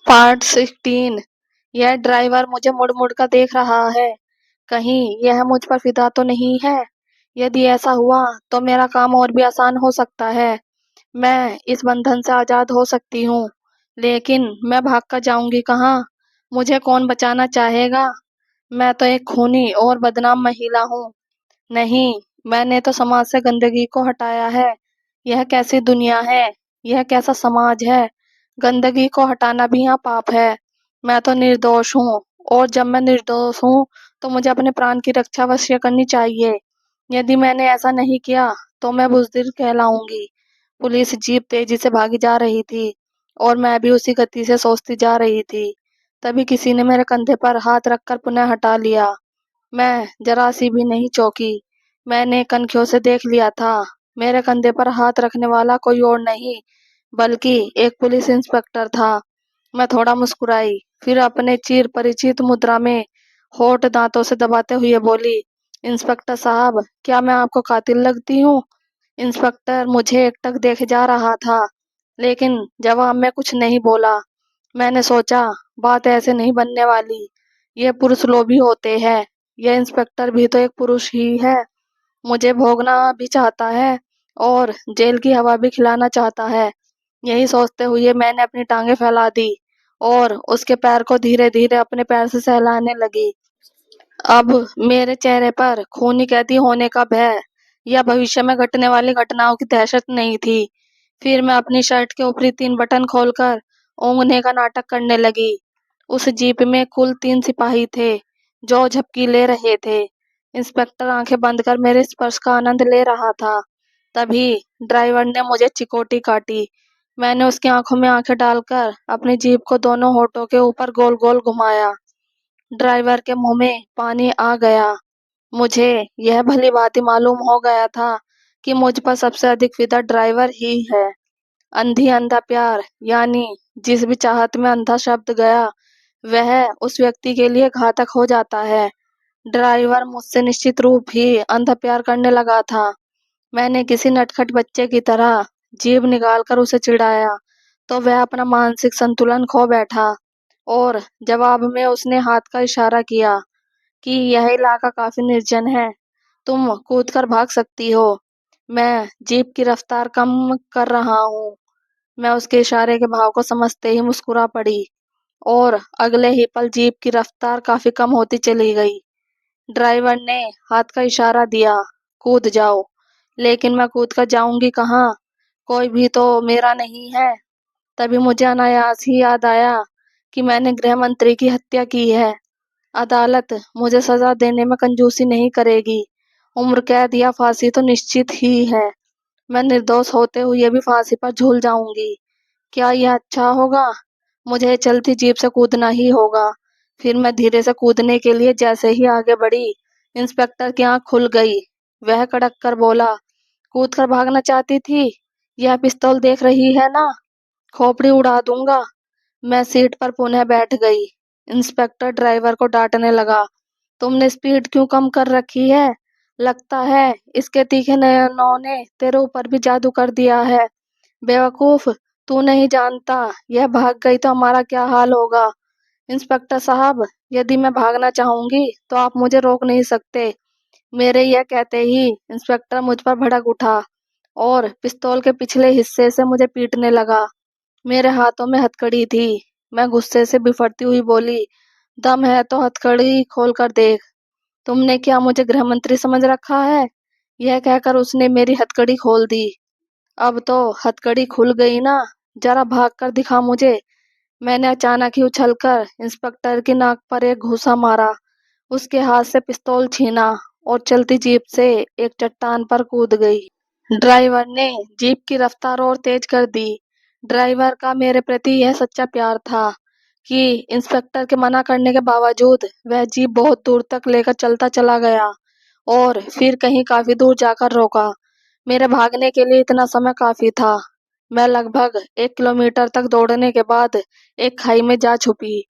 Part 16। यह driver मुझे मुड़ मुड़ कर देख रहा है। कहीं यह मुझ पर फिदा तो नहीं है। यदि ऐसा हुआ तो मेरा काम और भी आसान हो सकता है। मैं इस बंधन से आजाद हो सकती हूँ। लेकिन मैं भाग कर जाऊंगी कहाँ? मुझे कौन बचाना चाहेगा? मैं तो एक खूनी और बदनाम महिला हूँ। नहीं, मैंने तो समाज से गंदगी को हटाया है। यह कैसी दुनिया है? यह कैसा समाज है? गंदगी को हटाना भी यहाँ पाप है। मैं तो निर्दोष हूँ, और जब मैं निर्दोष हूँ तो मुझे अपने प्राण की रक्षा अवश्य करनी चाहिए। यदि मैंने ऐसा नहीं किया तो मैं बुज़दिल कहलाऊंगी। पुलिस जीप तेजी से भागी जा रही थी, और मैं भी उसी गति से सोचती जा रही थी। तभी किसी ने मेरे कंधे पर हाथ रखकर पुनः हटा लिया। मैं जरा सी भी नहीं चौंकी। मैंने कनखियों से देख लिया था। मेरे कंधे पर हाथ रखने वाला कोई और नहीं, बल्कि एक पुलिस इंस्पेक्टर था। मैं थोड़ा मुस्कुराई, फिर अपने चिर परिचित मुद्रा में होठ दांतों से दबाते हुए बोली, इंस्पेक्टर साहब, क्या मैं आपको कातिल लगती हूँ? इंस्पेक्टर मुझे एकटक देखे जा रहा था, लेकिन जवाब में कुछ नहीं बोला। मैंने सोचा, बात ऐसे नहीं बनने वाली। ये पुरुष लोभी होते हैं। यह इंस्पेक्टर भी तो एक पुरुष ही है। मुझे भोगना भी चाहता है, और जेल की हवा भी खिलाना चाहता है। यही सोचते हुए मैंने अपनी टांगें फैला दी, और उसके पैर को धीरे धीरे अपने पैर से सहलाने लगी। अब मेरे चेहरे पर खूनी कैदी होने का भय या भविष्य में घटने वाली घटनाओं की दहशत नहीं थी। फिर मैं अपनी शर्ट के ऊपरी 3 बटन खोलकर ऊँघने का नाटक करने लगी। उस जीप में कुल 3 सिपाही थे, जो झपकी ले रहे थे। इंस्पेक्टर आंखें बंद कर मेरे स्पर्श का आनंद ले रहा था। तभी ड्राइवर ने मुझे चिकोटी काटी। मैंने उसकी आंखों में आंखें डालकर अपनी जीप को दोनों होठों के ऊपर गोल गोल घुमाया। ड्राइवर के मुंह में पानी आ गया। मुझे यह भली भांति मालूम हो गया था कि मुझ पर सबसे अधिक फिदा ड्राइवर ही है। अंधी अंधा प्यार, यानी जिस भी चाहत में अंधा शब्द गया, वह उस व्यक्ति के लिए घातक हो जाता है। ड्राइवर मुझसे निश्चित रूप ही अंधा प्यार करने लगा था। मैंने किसी नटखट बच्चे की तरह जीभ निकालकर उसे चिढ़ाया, तो वह अपना मानसिक संतुलन खो बैठा, और जवाब में उसने हाथ का इशारा किया कि यह इलाका काफी निर्जन है, तुम कूद कर भाग सकती हो। मैं जीप की रफ्तार कम कर रहा हूँ। मैं उसके इशारे के भाव को समझते ही मुस्कुरा पड़ी, और अगले ही पल जीप की रफ्तार काफी कम होती चली गई। ड्राइवर ने हाथ का इशारा दिया, कूद जाओ। लेकिन मैं कूद कर जाऊंगी कहाँ? कोई भी तो मेरा नहीं है। तभी मुझे अनायास ही याद आया कि मैंने गृह मंत्री की हत्या की है। अदालत मुझे सजा देने में कंजूसी नहीं करेगी। उम्र कैद या फांसी तो निश्चित ही है। मैं निर्दोष होते हुए भी फांसी पर झूल जाऊंगी। क्या यह अच्छा होगा? मुझे चलती जीप से कूदना ही होगा। फिर मैं धीरे से कूदने के लिए जैसे ही आगे बढ़ी, इंस्पेक्टर की आंख खुल गई। वह कड़क कर बोला, कूद कर भागना चाहती थी? यह पिस्तौल देख रही है ना? खोपड़ी उड़ा दूंगा। मैं सीट पर पुनः बैठ गई। इंस्पेक्टर ड्राइवर को डांटने लगा, तुमने स्पीड क्यों कम कर रखी है? लगता है इसके तीखे नयनों ने तेरे ऊपर भी जादू कर दिया है। बेवकूफ, तू नहीं जानता यह भाग गई तो हमारा क्या हाल होगा। इंस्पेक्टर साहब, यदि मैं भागना चाहूंगी तो आप मुझे रोक नहीं सकते। मेरे यह कहते ही इंस्पेक्टर मुझ पर भड़क उठा, और पिस्तौल के पिछले हिस्से से मुझे पीटने लगा। मेरे हाथों में हथकड़ी थी। मैं गुस्से से बिफरती हुई बोली, दम है तो हथकड़ी खोल कर देख। तुमने क्या मुझे गृह मंत्री समझ रखा है? यह कहकर उसने मेरी हथकड़ी खोल दी। अब तो हथकड़ी खुल गई ना, जरा भाग कर दिखा मुझे। मैंने अचानक ही उछलकर इंस्पेक्टर की नाक पर एक घूंसा मारा, उसके हाथ से पिस्तौल छीना, और चलती जीप से एक चट्टान पर कूद गई। ड्राइवर ने जीप की रफ्तार और तेज कर दी। ड्राइवर का मेरे प्रति यह सच्चा प्यार था कि इंस्पेक्टर के मना करने के बावजूद वह जीप बहुत दूर तक लेकर चलता चला गया, और फिर कहीं काफी दूर जाकर रोका। मेरे भागने के लिए इतना समय काफी था। मैं लगभग 1 किलोमीटर तक दौड़ने के बाद एक खाई में जा छुपी।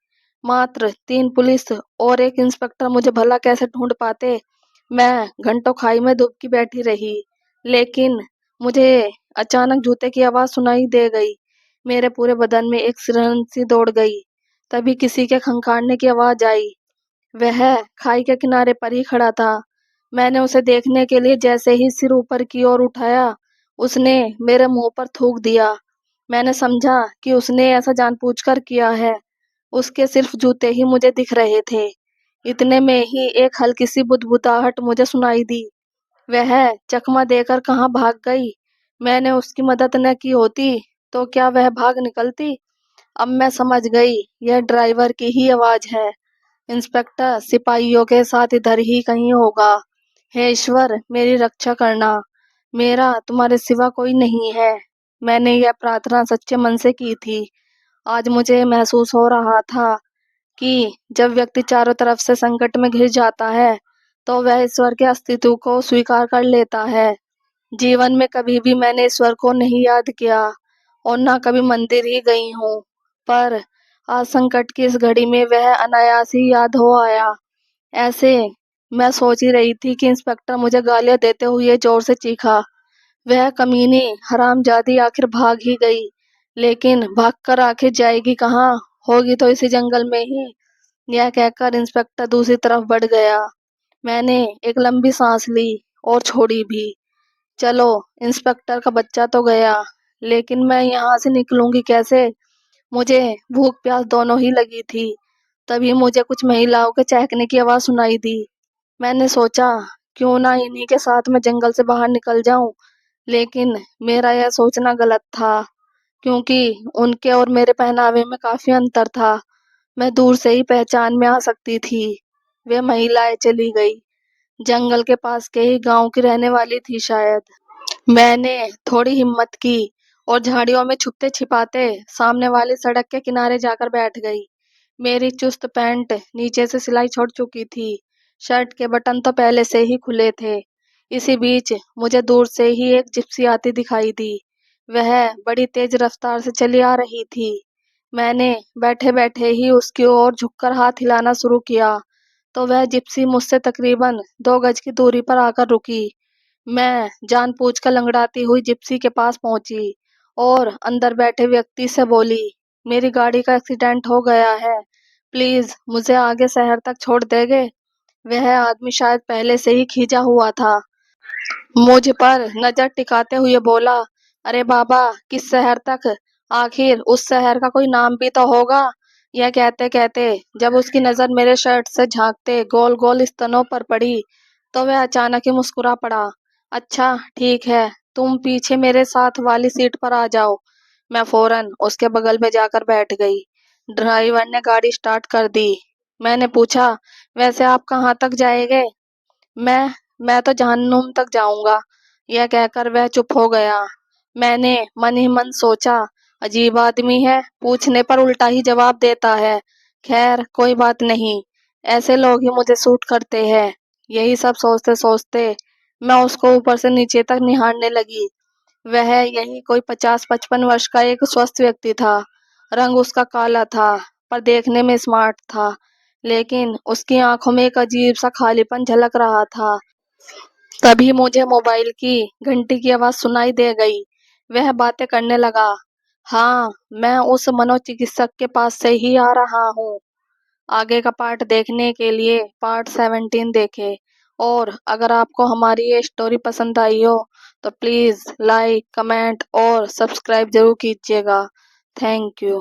मात्र 3 पुलिस और एक इंस्पेक्टर मुझे भला कैसे ढूंढ पाते? मैं घंटों खाई में दुबकी बैठी रही, लेकिन मुझे अचानक जूते की आवाज सुनाई दे गई। मेरे पूरे बदन में एक सिरहन सी दौड़ गई। तभी किसी के खंखारने की आवाज आई। वह खाई के किनारे पर ही खड़ा था। मैंने उसे देखने के लिए जैसे ही सिर ऊपर की ओर उठाया, उसने मेरे मुंह पर थूक दिया। मैंने समझा कि उसने ऐसा जानबूझकर किया है। उसके सिर्फ जूते ही मुझे दिख रहे थे। इतने में ही एक हल्की सी बुदबुदाहट मुझे सुनाई दी। वह चकमा देकर कहाँ भाग गई। मैंने उसकी मदद न की होती तो क्या वह भाग निकलती। अब मैं समझ गई, यह ड्राइवर की ही आवाज है। इंस्पेक्टर सिपाहियों के साथ इधर ही कहीं होगा। हे ईश्वर, मेरी रक्षा करना। मेरा तुम्हारे सिवा कोई नहीं है। मैंने यह प्रार्थना सच्चे मन से की थी। आज मुझे महसूस हो रहा था कि जब व्यक्ति चारों तरफ से संकट में घिर जाता है तो वह ईश्वर के अस्तित्व को स्वीकार कर लेता है। जीवन में कभी भी मैंने ईश्वर को नहीं याद किया और ना कभी मंदिर ही गई हूँ, पर आज संकट की इस घड़ी में वह अनायास ही याद हो आया। ऐसे मैं सोच ही रही थी कि इंस्पेक्टर मुझे गालियां देते हुए जोर से चीखा। वह कमीनी हरामजादी आखिर भाग ही गई, लेकिन भागकर आखिर जाएगी कहाँ? होगी तो इसी जंगल में ही। यह कहकर इंस्पेक्टर दूसरी तरफ बढ़ गया। मैंने एक लंबी सांस ली और छोड़ी भी। चलो, इंस्पेक्टर का बच्चा तो गया, लेकिन मैं यहाँ से निकलूंगी कैसे? मुझे भूख प्यास दोनों ही लगी थी। तभी मुझे कुछ महिलाओं के चहकने की आवाज सुनाई दी। मैंने सोचा, क्यों ना इन्हीं के साथ मैं जंगल से बाहर निकल जाऊं। लेकिन मेरा यह सोचना गलत था, क्योंकि उनके और मेरे पहनावे में काफी अंतर था। मैं दूर से ही पहचान में आ सकती थी। वे महिलाएं चली गई। जंगल के पास के ही गांव की रहने वाली थी शायद। मैंने थोड़ी हिम्मत की और झाड़ियों में छुपते छिपाते सामने वाली सड़क के किनारे जाकर बैठ गई। मेरी चुस्त पैंट नीचे से सिलाई छोड़ चुकी थी। शर्ट के बटन तो पहले से ही खुले थे। इसी बीच मुझे दूर से ही एक जिप्सी आती दिखाई दी। वह बड़ी तेज रफ्तार से चली आ रही थी। मैंने बैठे बैठे ही उसकी ओर झुककर हाथ हिलाना शुरू किया तो वह जिप्सी मुझसे तकरीबन 2 गज की दूरी पर आकर रुकी। मैं जानबूझकर लंगड़ाती हुई जिप्सी के पास पहुंची और अंदर बैठे व्यक्ति से बोली, मेरी गाड़ी का एक्सीडेंट हो गया है, प्लीज मुझे आगे शहर तक छोड़ देंगे? वह आदमी शायद पहले से ही खींचा हुआ था। मुझ पर नजर टिकाते हुए बोला, अरे बाबा, किस शहर तक? आखिर उस शहर का कोई नाम भी तो होगा। यह कहते कहते जब उसकी नजर मेरे शर्ट से झांकते गोल गोल स्तनों पर पड़ी तो वह अचानक ही मुस्कुरा पड़ा। अच्छा ठीक है, तुम पीछे मेरे साथ वाली सीट पर आ जाओ। मैं फौरन उसके बगल में जाकर बैठ गई। ड्राइवर ने गाड़ी स्टार्ट कर दी। मैंने पूछा, वैसे आप कहाँ तक जाएंगे? मैं मैं तो जहन्नुम तक जाऊंगा। यह कहकर वह चुप हो गया। मैंने मन ही मन सोचा, अजीब आदमी है, पूछने पर उल्टा ही जवाब देता है। खैर कोई बात नहीं, ऐसे लोग ही मुझे सूट करते हैं। यही सब सोचते सोचते मैं उसको ऊपर से नीचे तक निहारने लगी। वह यही कोई 50-55 वर्ष का एक स्वस्थ व्यक्ति था। रंग उसका काला था, पर देखने में स्मार्ट था। लेकिन उसकी आंखों में एक अजीब सा खालीपन झलक रहा था। तभी मुझे मोबाइल की घंटी की आवाज सुनाई दे गई। वह बातें करने लगा। हाँ, मैं उस मनोचिकित्सक के पास से ही आ रहा हूँ। आगे का पार्ट देखने के लिए पार्ट 17 देखें। और अगर आपको हमारी ये स्टोरी पसंद आई हो तो प्लीज लाइक, कमेंट और सब्सक्राइब जरूर कीजिएगा। Thank you.